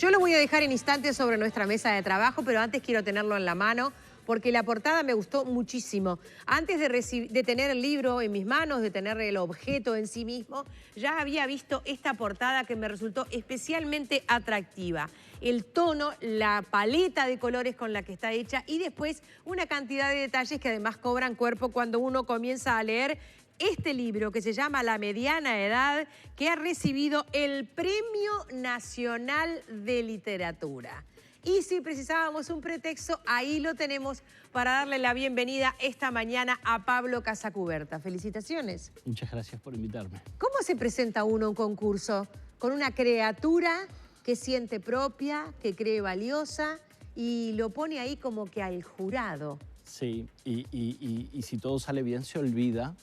Yo lo voy a dejar en instantes sobre nuestra mesa de trabajo, pero antes quiero tenerlo en la mano porque la portada me gustó muchísimo. Antes de tener el libro en mis manos, de tener el objeto en sí mismo, ya había visto esta portada que me resultó especialmente atractiva. El tono, la paleta de colores con la que está hecha y después una cantidad de detalles que además cobran cuerpo cuando uno comienza a leer este libro que se llama La Mediana Edad, que ha recibido el Premio Nacional de Literatura. Y si precisábamos un pretexto, ahí lo tenemos para darle la bienvenida esta mañana a Pablo Casacuberta. Felicitaciones. Muchas gracias por invitarme. ¿Cómo se presenta uno a un concurso? Con una criatura que siente propia, que cree valiosa y lo pone ahí como que al jurado. Sí, y si todo sale bien se olvida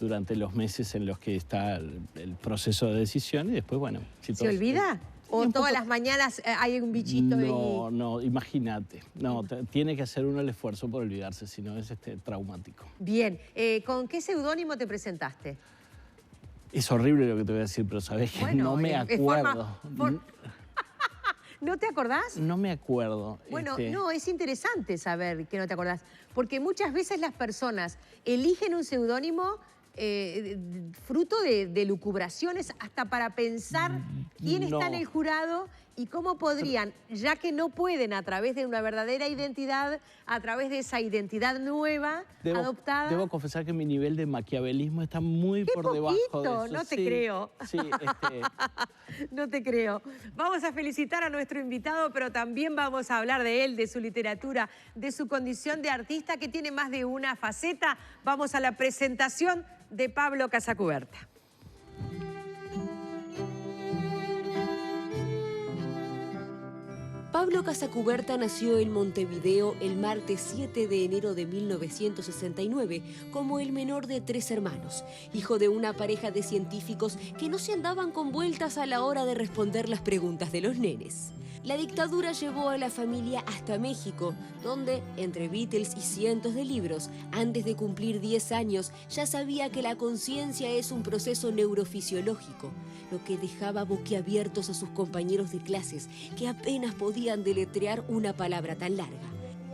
durante los meses en los que está el proceso de decisión y después, bueno... Si ¿Se olvida? ¿O todas las mañanas hay un bichito ahí? No, imagínate. No, tiene que hacer uno el esfuerzo por olvidarse, si no es traumático. Bien, ¿con qué seudónimo te presentaste? Es horrible lo que te voy a decir, pero sabes que no me acuerdo. ¿No te acordás? No me acuerdo. Bueno, no, es interesante saber que no te acordás, porque muchas veces las personas eligen un seudónimo fruto de lucubraciones hasta para pensar quién está en el jurado y cómo podrían, ya que no pueden a través de una verdadera identidad, a través de esa identidad nueva, adoptada. Debo confesar que mi nivel de maquiavelismo está muy por debajo de eso. No te creo. Sí, No te creo. Vamos a felicitar a nuestro invitado, pero también vamos a hablar de él, de su literatura, de su condición de artista que tiene más de una faceta. Vamos a la presentación de Pablo Casacuberta. Pablo Casacuberta nació en Montevideo el martes 7 de enero de 1969 como el menor de 3 hermanos, hijo de una pareja de científicos que no se andaban con vueltas a la hora de responder las preguntas de los nenes. La dictadura llevó a la familia hasta México, donde, entre Beatles y cientos de libros, antes de cumplir 10 años, ya sabía que la conciencia es un proceso neurofisiológico, lo que dejaba boquiabiertos a sus compañeros de clases, que apenas podían deletrear una palabra tan larga.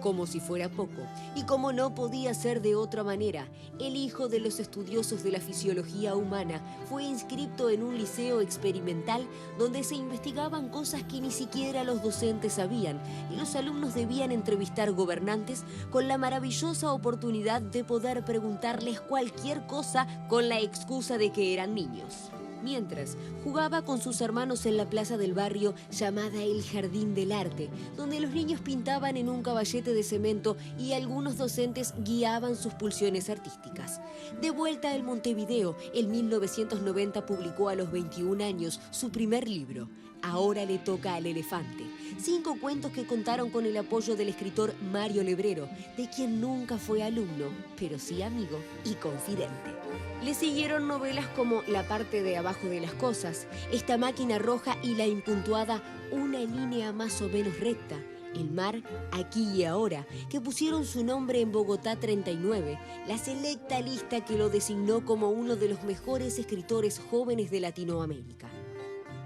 Como si fuera poco, y como no podía ser de otra manera, el hijo de los estudiosos de la fisiología humana fue inscrito en un liceo experimental donde se investigaban cosas que ni siquiera los docentes sabían y los alumnos debían entrevistar gobernantes con la maravillosa oportunidad de poder preguntarles cualquier cosa con la excusa de que eran niños. Mientras, jugaba con sus hermanos en la plaza del barrio llamada el Jardín del Arte, donde los niños pintaban en un caballete de cemento y algunos docentes guiaban sus pulsiones artísticas. De vuelta en Montevideo, en 1990 publicó a los 21 años su primer libro, Ahora le toca al elefante. 5 cuentos que contaron con el apoyo del escritor Mario Lebrero, de quien nunca fue alumno, pero sí amigo y confidente. Le siguieron novelas como La parte de abajo de las cosas, Esta máquina roja y la impuntuada Una línea más o menos recta, El mar, aquí y ahora, que pusieron su nombre en Bogotá 39, la selecta lista que lo designó como uno de los mejores escritores jóvenes de Latinoamérica.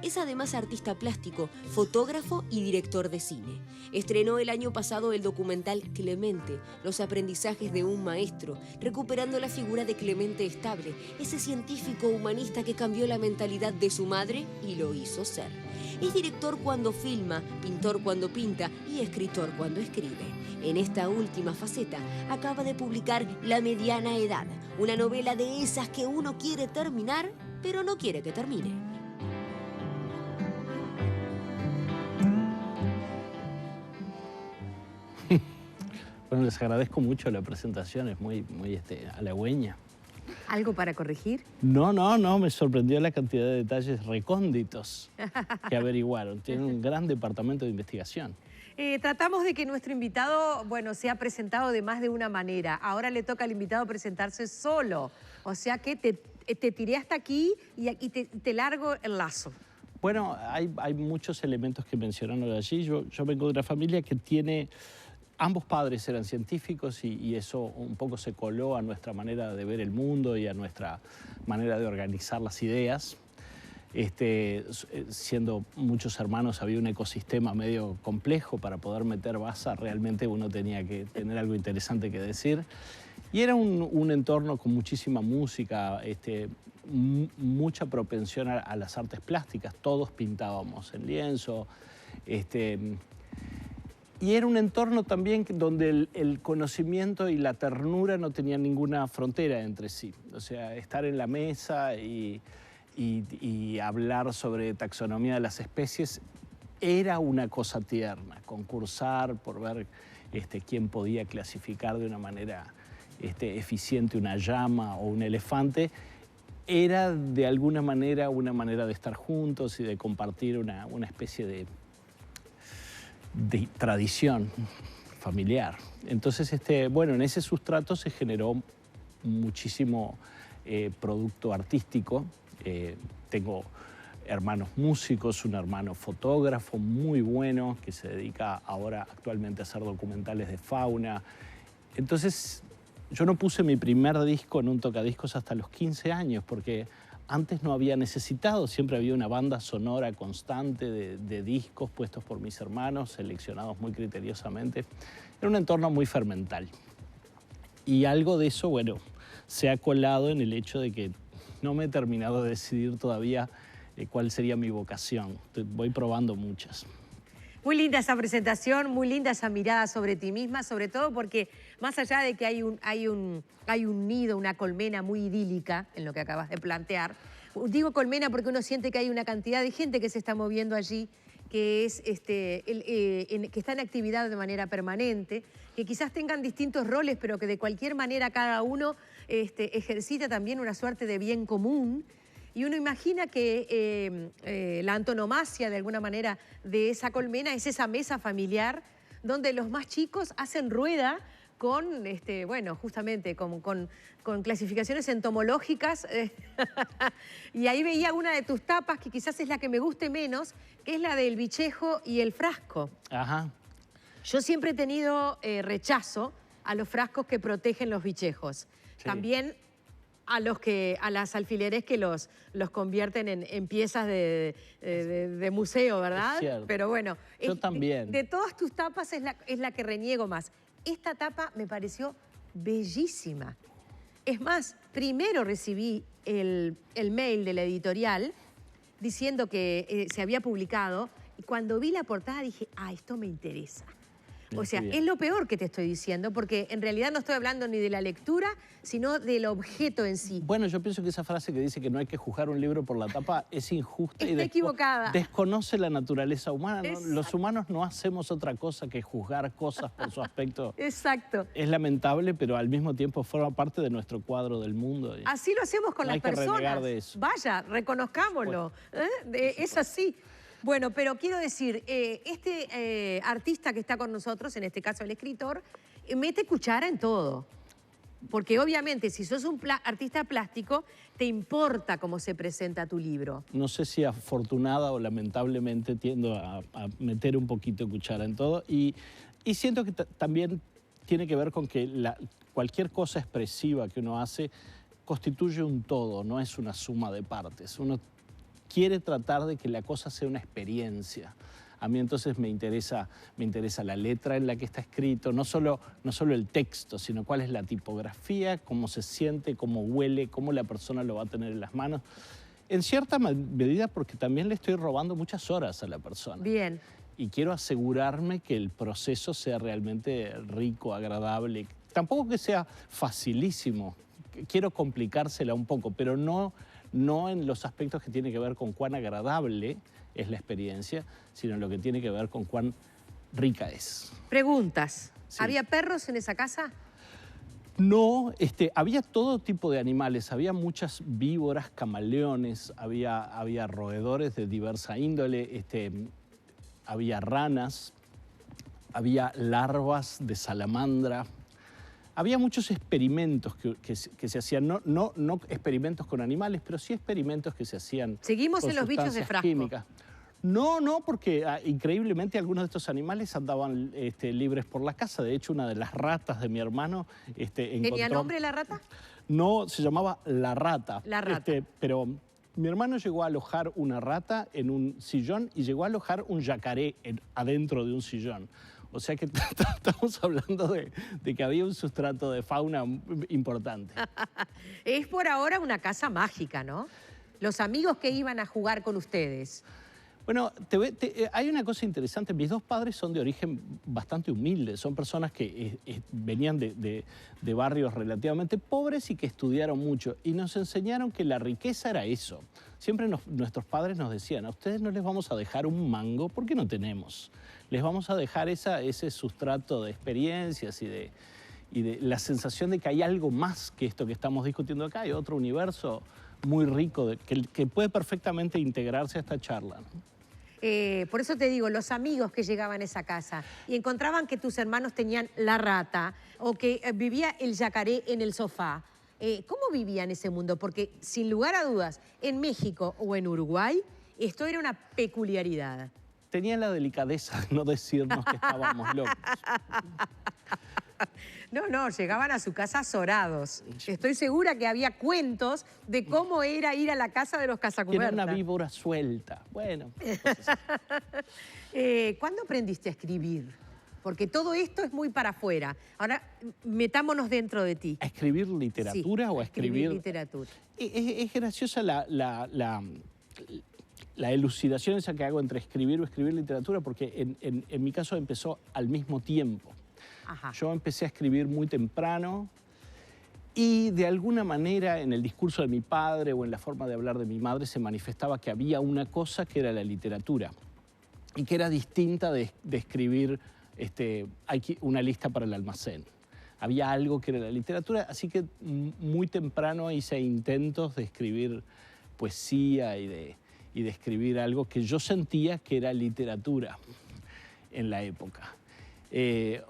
Es además artista plástico, fotógrafo y director de cine. Estrenó el año pasado el documental Clemente, los aprendizajes de un maestro, recuperando la figura de Clemente Estable, ese científico humanista que cambió la mentalidad de su madre y lo hizo ser. Es director cuando filma, pintor cuando pinta y escritor cuando escribe. En esta última faceta acaba de publicar La Mediana Edad, una novela de esas que uno quiere terminar, pero no quiere que termine. Bueno, les agradezco mucho la presentación, es muy halagüeña. ¿Algo para corregir? No, me sorprendió la cantidad de detalles recónditos que averiguaron. Tienen un gran departamento de investigación. Tratamos de que nuestro invitado, bueno, sea presentado de más de una manera. Ahora le toca al invitado presentarse solo. O sea que te tiré hasta aquí y te largo el lazo. Bueno, hay muchos elementos que mencionaron allí. Yo vengo de una familia que tiene... Ambos padres eran científicos y eso un poco se coló a nuestra manera de ver el mundo y a nuestra manera de organizar las ideas. Siendo muchos hermanos había un ecosistema medio complejo. Para poder meter baza realmente uno tenía que tener algo interesante que decir. Y era un entorno con muchísima música, mucha propensión a las artes plásticas. Todos pintábamos en lienzo. Y era un entorno también donde el conocimiento y la ternura no tenían ninguna frontera entre sí. O sea, estar en la mesa y hablar sobre taxonomía de las especies era una cosa tierna. Concursar por ver quién podía clasificar de una manera eficiente una llama o un elefante era de alguna manera una manera de estar juntos y de compartir una especie de tradición familiar. Entonces, bueno, en ese sustrato se generó muchísimo producto artístico. Tengo hermanos músicos, un hermano fotógrafo muy bueno que se dedica ahora actualmente a hacer documentales de fauna. Entonces, yo no puse mi primer disco en un tocadiscos hasta los 15 años porque antes no había necesitado, siempre había una banda sonora constante de discos puestos por mis hermanos, seleccionados muy criteriosamente. Era un entorno muy fermental. Y algo de eso, bueno, se ha colado en el hecho de que no me he terminado de decidir todavía cuál sería mi vocación. Voy probando muchas. Muy linda esa presentación, muy linda esa mirada sobre ti misma, sobre todo porque más allá de que hay un nido, una colmena muy idílica en lo que acabas de plantear, digo colmena porque uno siente que hay una cantidad de gente que se está moviendo allí, que está en actividad de manera permanente, que quizás tengan distintos roles, pero que de cualquier manera cada uno ejercita también una suerte de bien común. Y uno imagina que la antonomasia, de alguna manera, de esa colmena es esa mesa familiar donde los más chicos hacen rueda con, bueno, justamente con clasificaciones entomológicas. Y ahí veía una de tus tapas, que quizás es la que me guste menos, que es la del bichejo y el frasco. Ajá. Yo siempre he tenido rechazo a los frascos que protegen los bichejos. Sí. También a las alfileres que los convierten en piezas de museo, ¿verdad? Es cierto. Pero bueno, yo también. De todas tus tapas es la que reniego más. Esta tapa me pareció bellísima. Es más, primero recibí el mail de la editorial diciendo que se había publicado y cuando vi la portada dije, esto me interesa. O sea, es lo peor que te estoy diciendo, porque en realidad no estoy hablando ni de la lectura, sino del objeto en sí. Bueno, yo pienso que esa frase que dice que no hay que juzgar un libro por la tapa es injusta. Está equivocada. Desconoce la naturaleza humana, ¿no? Los humanos no hacemos otra cosa que juzgar cosas por su aspecto. Exacto. Es lamentable, pero al mismo tiempo forma parte de nuestro cuadro del mundo. Así lo hacemos con las personas. No hay que renegar de eso. Vaya, reconozcámoslo. Es así. Bueno, pero quiero decir, artista que está con nosotros, en este caso el escritor, mete cuchara en todo. Porque obviamente si sos un artista plástico, te importa cómo se presenta tu libro. No sé si afortunada o lamentablemente tiendo a meter un poquito de cuchara en todo. Y siento que también tiene que ver con que cualquier cosa expresiva que uno hace constituye un todo, no es una suma de partes. Uno quiere tratar de que la cosa sea una experiencia. A mí entonces me interesa la letra en la que está escrito, no solo el texto, sino cuál es la tipografía, cómo se siente, cómo huele, cómo la persona lo va a tener en las manos. En cierta medida porque también le estoy robando muchas horas a la persona. Bien. Y quiero asegurarme que el proceso sea realmente rico, agradable. Tampoco que sea facilísimo. Quiero complicársela un poco, pero no en los aspectos que tienen que ver con cuán agradable es la experiencia, sino en lo que tiene que ver con cuán rica es. Preguntas. Sí. ¿Había perros en esa casa? No, había todo tipo de animales. Había muchas víboras, camaleones, había roedores de diversa índole, había ranas, había larvas de salamandra. Había muchos experimentos que se hacían, no experimentos con animales, pero sí experimentos que se hacían. ¿Seguimos en los bichos de frasco? Químicas. No, porque increíblemente algunos de estos animales andaban libres por la casa. De hecho, una de las ratas de mi hermano encontró... ¿Tenía nombre la rata? No, se llamaba La Rata. La Rata. Pero Mi hermano llegó a alojar una rata en un sillón y llegó a alojar un yacaré adentro de un sillón. O sea que estamos hablando de que había un sustrato de fauna importante. Es por ahora una casa mágica, ¿no? Los amigos que iban a jugar con ustedes. Bueno, hay una cosa interesante. Mis dos padres son de origen bastante humilde. Son personas que venían de barrios relativamente pobres y que estudiaron mucho. Y nos enseñaron que la riqueza era eso. Siempre nuestros padres nos decían, a ustedes no les vamos a dejar un mango porque no tenemos. Les vamos a dejar ese sustrato de experiencias y de la sensación de que hay algo más que esto que estamos discutiendo acá. Hay otro universo muy rico que puede perfectamente integrarse a esta charla, ¿no? Por eso te digo, los amigos que llegaban a esa casa y encontraban que tus hermanos tenían la rata o que vivía el yacaré en el sofá, ¿cómo vivían ese mundo? Porque sin lugar a dudas, en México o en Uruguay, esto era una peculiaridad. Tenían la delicadeza de no decirnos que estábamos locos. No, llegaban a su casa azorados. Estoy segura que había cuentos de cómo era ir a la casa de los casacubertas. Era una víbora suelta. Bueno. ¿Cuándo aprendiste a escribir? Porque todo esto es muy para afuera. Ahora, metámonos dentro de ti. ¿A escribir literatura sí, o a escribir literatura? Es graciosa la elucidación esa que hago entre escribir o escribir literatura, porque en mi caso empezó al mismo tiempo. Ajá. Yo empecé a escribir muy temprano y de alguna manera en el discurso de mi padre o en la forma de hablar de mi madre se manifestaba que había una cosa que era la literatura y que era distinta de escribir una lista para el almacén. Había algo que era la literatura, así que muy temprano hice intentos de escribir poesía y de escribir algo que yo sentía que era literatura en la época.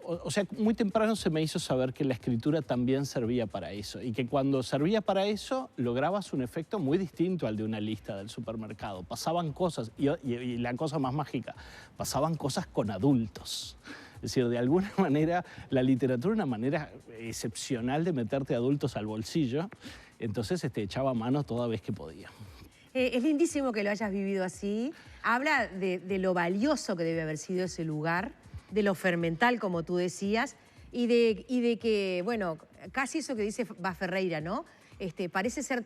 O sea, muy temprano se me hizo saber que la escritura también servía para eso y que cuando servía para eso lograbas un efecto muy distinto al de una lista del supermercado. Pasaban cosas, y la cosa más mágica, pasaban cosas con adultos. Es decir, de alguna manera la literatura era una manera excepcional de meterte adultos al bolsillo, entonces echaba mano toda vez que podía. Es lindísimo que lo hayas vivido así. Habla de lo valioso que debe haber sido ese lugar, de lo fermental, como tú decías, y de que, bueno, casi eso que dice Ferreira, ¿no? Parece ser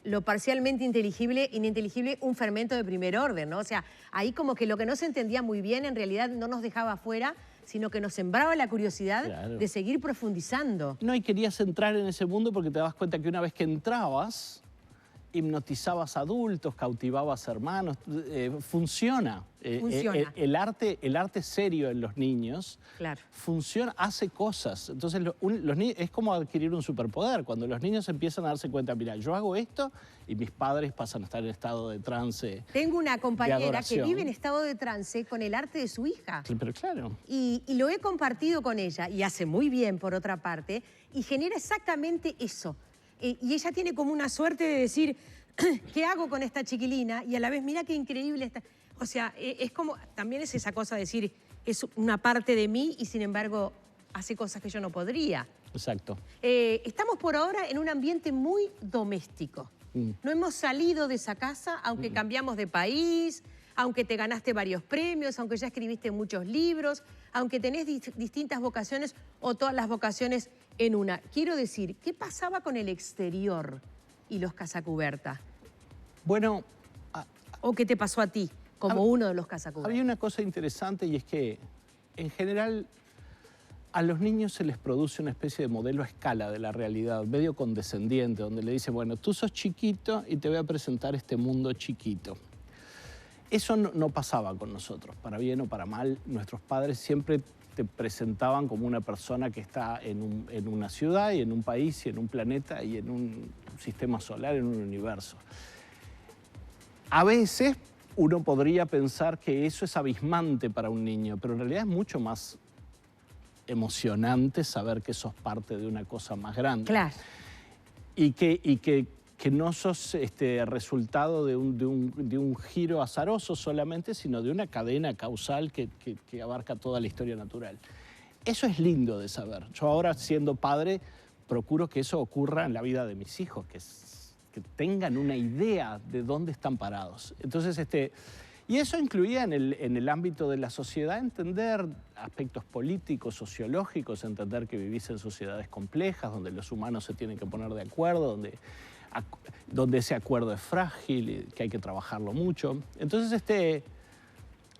lo parcialmente ininteligible, un fermento de primer orden, ¿no? O sea, ahí como que lo que no se entendía muy bien en realidad no nos dejaba afuera, sino que nos sembraba la curiosidad Claro. de seguir profundizando. No, y querías entrar en ese mundo porque te das cuenta que una vez que entrabas, hipnotizabas adultos, cautivabas hermanos, funciona. Funciona. El arte serio en los niños Claro. funciona, hace cosas. Entonces los niños, es como adquirir un superpoder. Cuando los niños empiezan a darse cuenta, mira, yo hago esto y mis padres pasan a estar en estado de trance. Tengo una compañera que adoración. vive en estado de trance con el arte de su hija. Pero claro. Y lo he compartido con ella, y hace muy bien por otra parte, y genera exactamente eso. Y ella tiene como una suerte de decir, ¿qué hago con esta chiquilina? Y a la vez, mira qué increíble está. O sea, es como, también es esa cosa de decir, es una parte de mí y sin embargo hace cosas que yo no podría. Exacto. Estamos por ahora en un ambiente muy doméstico. No hemos salido de esa casa, aunque cambiamos de país, aunque te ganaste varios premios, aunque ya escribiste muchos libros, aunque tenés distintas vocaciones o todas las vocaciones en una. Quiero decir, ¿qué pasaba con el exterior y los casacubertas? Bueno, ¿O qué te pasó a ti como uno de los casacubertas? había una cosa interesante y es que, en general, a los niños se les produce una especie de modelo a escala de la realidad, medio condescendiente, donde le dice, bueno, tú sos chiquito y te voy a presentar este mundo chiquito. Eso no pasaba con nosotros, para bien o para mal. Nuestros padres siempre te presentaban como una persona que está en una ciudad y en un país y en un planeta y en un sistema solar, en un universo. A veces uno podría pensar que eso es abismante para un niño, pero en realidad es mucho más emocionante saber que sos parte de una cosa más grande. Claro. Y que no sos resultado de un giro azaroso solamente, sino de una cadena causal que abarca toda la historia natural. Eso es lindo de saber. Yo ahora, siendo padre, procuro que eso ocurra en la vida de mis hijos, tengan una idea de dónde están parados. Entonces, y eso incluía en el ámbito de la sociedad entender aspectos políticos, sociológicos, entender que vivís en sociedades complejas, donde los humanos se tienen que poner de acuerdo, donde ese acuerdo es frágil y que hay que trabajarlo mucho. Entonces,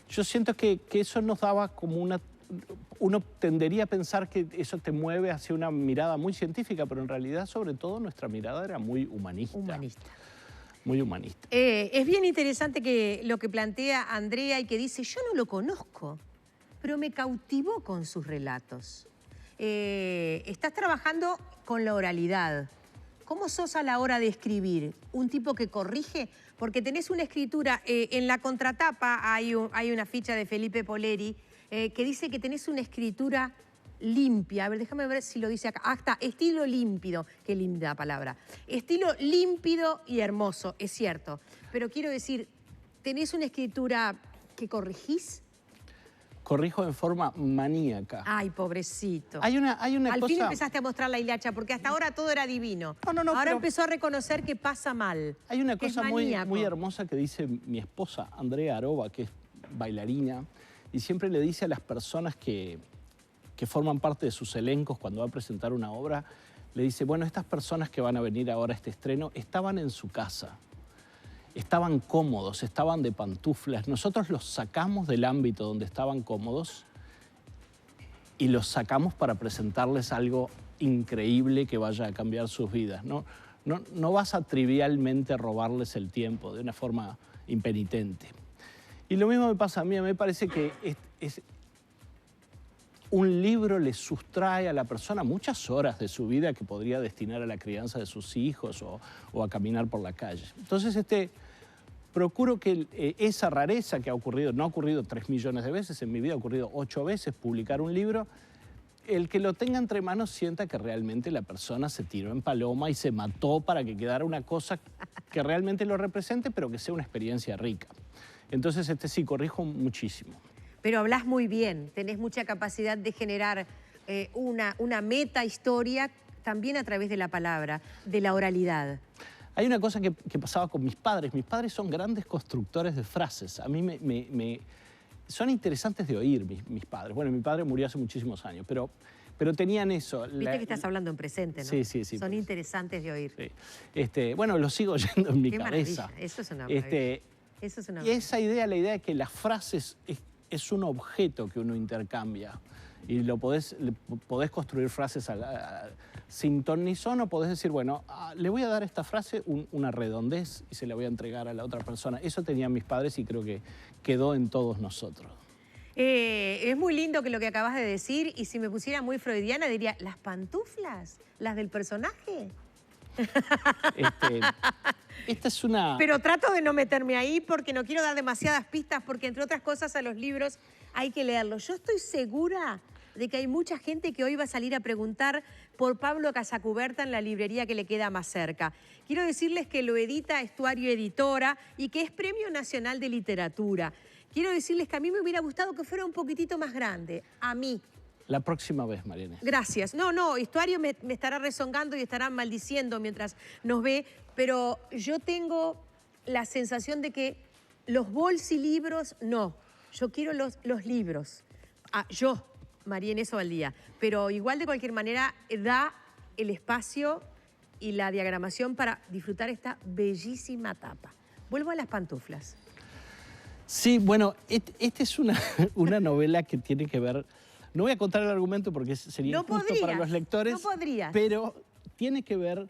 yo siento que eso nos daba como uno tendería a pensar que eso te mueve hacia una mirada muy científica, pero en realidad, sobre todo, nuestra mirada era muy humanista. Muy humanista. Es bien interesante lo que plantea Andrea y que dice, yo no lo conozco, pero me cautivó con sus relatos. Estás trabajando con la oralidad. ¿Cómo sos a la hora de escribir? ¿Un tipo que corrige? Porque tenés una escritura, en la contratapa hay una ficha de Felipe Poleri que dice que tenés una escritura limpia. A ver, déjame ver si lo dice acá. Ah, está, estilo límpido. Qué linda palabra. Estilo límpido y hermoso, es cierto. Pero quiero decir, ¿tenés una escritura que corregís? Corrijo en forma maníaca. Ay, pobrecito. Hay una Al cosa... fin empezaste a mostrar la hilacha, porque hasta ahora todo era divino. No, ahora pero... empezó a reconocer que pasa mal. Hay una cosa muy hermosa que dice mi esposa, Andrea Aroba, que es bailarina, y siempre le dice a las personas que forman parte de sus elencos cuando va a presentar una obra, le dice, bueno, estas personas que van a venir ahora a este estreno estaban en su casa, estaban cómodos, estaban de pantuflas. Nosotros los sacamos del ámbito donde estaban cómodos y los sacamos para presentarles algo increíble que vaya a cambiar sus vidas. No vas a trivialmente robarles el tiempo de una forma impenitente. Y lo mismo me pasa a mí parece que un libro le sustrae a la persona muchas horas de su vida que podría destinar a la crianza de sus hijos o a caminar por la calle. Entonces, procuro que esa rareza que ha ocurrido, no ha ocurrido 3 millones de veces, en mi vida ha ocurrido 8 veces, publicar un libro, el que lo tenga entre manos sienta que realmente la persona se tiró en paloma y se mató para que quedara una cosa que realmente lo represente, pero que sea una experiencia rica. Entonces, sí, corrijo muchísimo. Pero hablas muy bien, tenés mucha capacidad de generar una meta historia también a través de la palabra, de la oralidad. Hay una cosa que pasaba con mis padres. Mis padres son grandes constructores de frases. A mí son interesantes de oír mis padres. Bueno, mi padre murió hace muchísimos años, pero tenían eso. Viste que estás hablando en presente, ¿no? Sí. Son interesantes de oír. Sí. Bueno, lo sigo oyendo en mi cabeza. Maravilla. Eso es una maravilla. Eso es una y maravilla. esa idea, la idea de que las frases es un objeto que uno intercambia y podés construir frases sin ton ni son, o podés decir, bueno, le voy a dar a esta frase una redondez y se la voy a entregar a la otra persona. Eso tenían mis padres y creo que quedó en todos nosotros. Es muy lindo que lo que acabas de decir, y si me pusiera muy freudiana diría, ¿las pantuflas? ¿Las del personaje? Esta es una... Pero trato de no meterme ahí porque no quiero dar demasiadas pistas, porque entre otras cosas a los libros hay que leerlos. Yo estoy segura de que hay mucha gente que hoy va a salir a preguntar por Pablo Casacuberta en la librería que le queda más cerca. Quiero decirles que lo edita Estuario Editora y que es Premio Nacional de Literatura. Quiero decirles que a mí me hubiera gustado que fuera un poquitito más grande, a mí. La próxima vez, María. Gracias. No, Estuario me estará rezongando y estará maldiciendo mientras nos ve, pero yo tengo la sensación de que los bolsilibros, no. Yo quiero los libros. Yo, María Inés Ovaldía. Pero igual, de cualquier manera, da el espacio y la diagramación para disfrutar esta bellísima tapa. Vuelvo a las pantuflas. Sí, bueno, esta es una novela que tiene que ver... No voy a contar el argumento porque sería injusto para los lectores. No podrías. Pero tiene que ver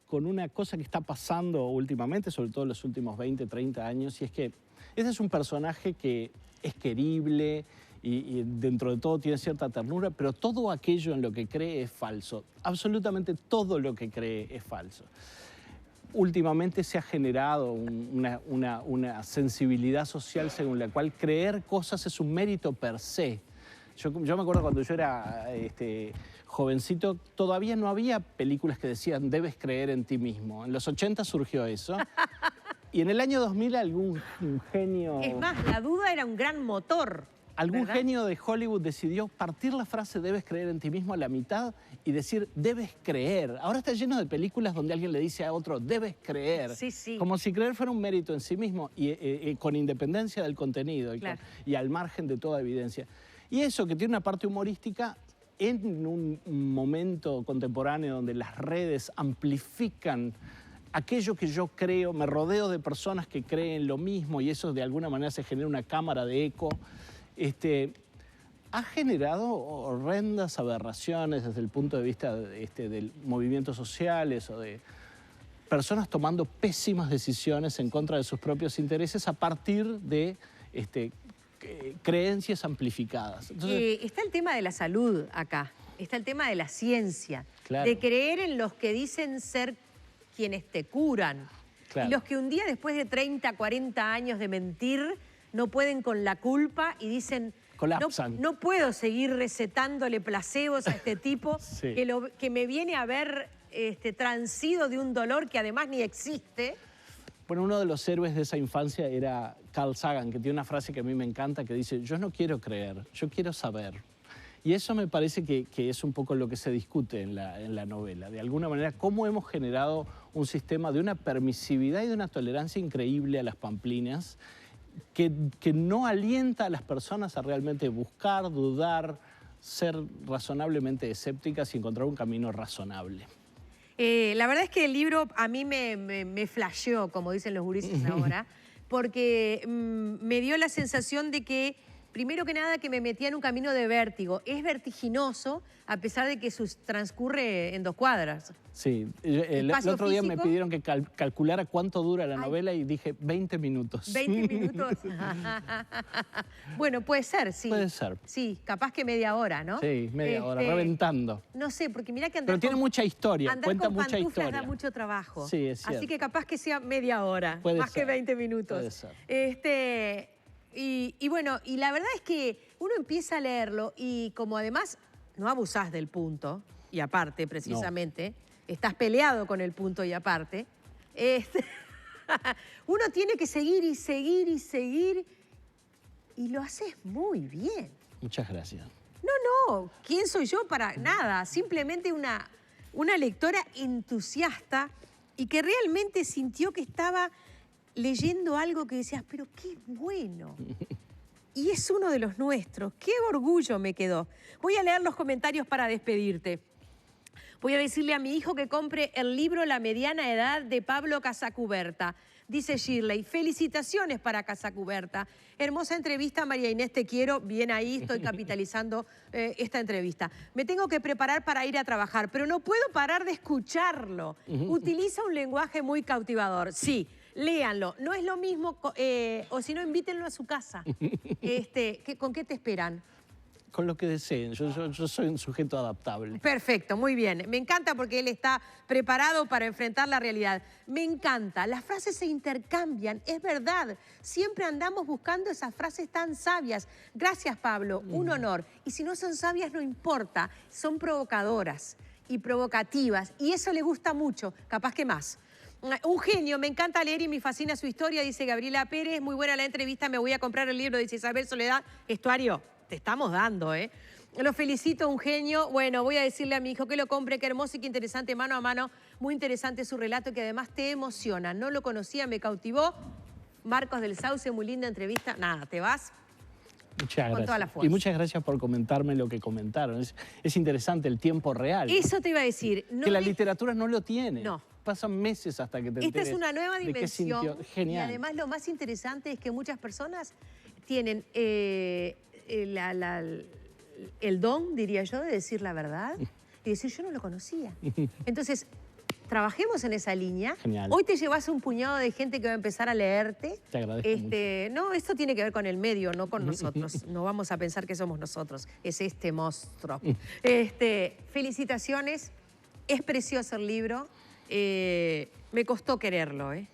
con una cosa que está pasando últimamente, sobre todo en los últimos 20, 30 años, y es que este es un personaje que es querible y dentro de todo tiene cierta ternura, pero todo aquello en lo que cree es falso. Absolutamente todo lo que cree es falso. Últimamente se ha generado una sensibilidad social según la cual creer cosas es un mérito per se. Yo me acuerdo cuando yo era jovencito, todavía no había películas que decían debes creer en ti mismo. En los 80 surgió eso. Y en el año 2000 algún genio... Es más, la duda era un gran motor. Algún ¿verdad? genio de Hollywood decidió partir la frase debes creer en ti mismo a la mitad y decir debes creer. Ahora está lleno de películas donde alguien le dice a otro debes creer. Sí, sí. Como si creer fuera un mérito en sí mismo y con independencia del contenido Claro. y al margen de toda evidencia. Y eso que tiene una parte humorística en un momento contemporáneo donde las redes amplifican aquello que yo creo, me rodeo de personas que creen lo mismo y eso de alguna manera se genera una cámara de eco. Ha generado horrendas aberraciones desde el punto de vista de movimientos sociales o de personas tomando pésimas decisiones en contra de sus propios intereses a partir de creencias amplificadas. Entonces, Está el tema de la salud acá, está el tema de la ciencia, Claro. de creer en los que dicen ser quienes te curan. Claro. Y los que un día después de 30, 40 años de mentir no pueden con la culpa y dicen, Colapsan. No puedo seguir recetándole placebos a este tipo Sí. que me viene a ver transido de un dolor que además ni existe. Bueno, uno de los héroes de esa infancia era Carl Sagan, que tiene una frase que a mí me encanta, que dice, yo no quiero creer, yo quiero saber. Y eso me parece que es un poco lo que se discute en la novela. De alguna manera, cómo hemos generado un sistema de una permisividad y de una tolerancia increíble a las pamplinas, que no alienta a las personas a realmente buscar, dudar, ser razonablemente escépticas y encontrar un camino razonable. La verdad es que el libro a mí me flasheó, como dicen los gurises ahora, porque me dio la sensación de que, primero que nada, que me metía en un camino de vértigo. Es vertiginoso, a pesar de que transcurre en 2 cuadras. Sí, el Espacio otro día me físico. pidieron que calculara cuánto dura la Ay. novela y dije 20 minutos. 20 minutos. Bueno, puede ser, sí. Puede ser. Sí, capaz que media hora, ¿no? Sí, media hora, reventando. No sé, porque mirá que andar Pero tiene mucha historia, andar cuenta con mucha pantuflas historia. da mucho trabajo. Sí, es Así cierto. que capaz que sea media hora, Puede más que ser, 20 minutos. puede ser. Y bueno, y la verdad es que uno empieza a leerlo y como además no abusás del punto, y aparte precisamente, estás peleado con el punto y aparte, uno tiene que seguir y seguir y seguir y lo haces muy bien. Muchas gracias. No, ¿quién soy yo para nada? Simplemente una lectora entusiasta y que realmente sintió que estaba leyendo algo que decías, pero qué bueno. Y es uno de los nuestros. Qué orgullo me quedó. Voy a leer los comentarios para despedirte. Voy a decirle a mi hijo que compre el libro La mediana edad de Pablo Casacuberta. Dice Shirley, felicitaciones para Casacuberta. Hermosa entrevista, María Inés, te quiero. Bien ahí, estoy capitalizando esta entrevista. Me tengo que preparar para ir a trabajar, pero no puedo parar de escucharlo. Utiliza un lenguaje muy cautivador. Sí, léanlo. No es lo mismo, o si no, invítenlo a su casa. ¿Con qué te esperan? Con lo que deseen, yo soy un sujeto adaptable. Perfecto, muy bien. Me encanta porque él está preparado para enfrentar la realidad. Me encanta. Las frases se intercambian, es verdad. Siempre andamos buscando esas frases tan sabias. Gracias, Pablo, un honor. Y si no son sabias, no importa. Son provocadoras y provocativas. Y eso le gusta mucho, capaz que más. Un genio, me encanta leer y me fascina su historia, dice Gabriela Pérez. Muy buena la entrevista, me voy a comprar el libro, dice Isabel Soledad. Estuario, te estamos dando, ¿eh? Lo felicito, un genio. Bueno, voy a decirle a mi hijo que lo compre, qué hermoso y qué interesante, mano a mano. Muy interesante su relato que además te emociona. No lo conocía, me cautivó. Marcos del Sauce, muy linda entrevista. Nada, te vas. Muchas Con gracias. toda la fuerza. Y muchas gracias por comentarme lo que comentaron. Es interesante el tiempo real. Eso te iba a decir. que la literatura no lo tiene. No. Pasan meses hasta que te Esta enteres es una nueva de qué sintió. dimensión. Genial. Y además lo más interesante es que muchas personas tienen el don, diría yo, de decir la verdad y decir yo no lo conocía. Entonces, trabajemos en esa línea. Genial. Hoy te llevas un puñado de gente que va a empezar a leerte. Te agradezco mucho. No, esto tiene que ver con el medio, no con nosotros. No vamos a pensar que somos nosotros. Es este monstruo. Felicitaciones. Es precioso el libro. Me costó quererlo, ¿eh?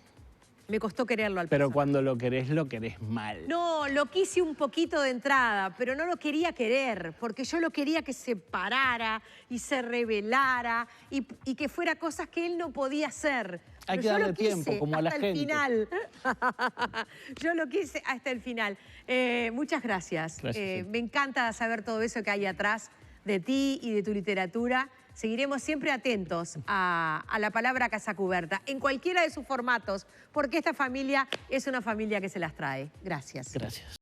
Me costó quererlo al Pero pasar. cuando lo querés mal. No, lo quise un poquito de entrada, pero no lo quería querer, porque yo lo quería que se parara y se revelara y que fuera cosas que él no podía hacer. Hay Pero que yo lo darle tiempo, quise como a la hasta el gente. final. Yo lo quise hasta el final. Muchas gracias. Gracias. Me encanta saber todo eso que hay atrás de ti y de tu literatura. Seguiremos siempre atentos a la palabra Casa Cubierta, en cualquiera de sus formatos, porque esta familia es una familia que se las trae. Gracias. Gracias.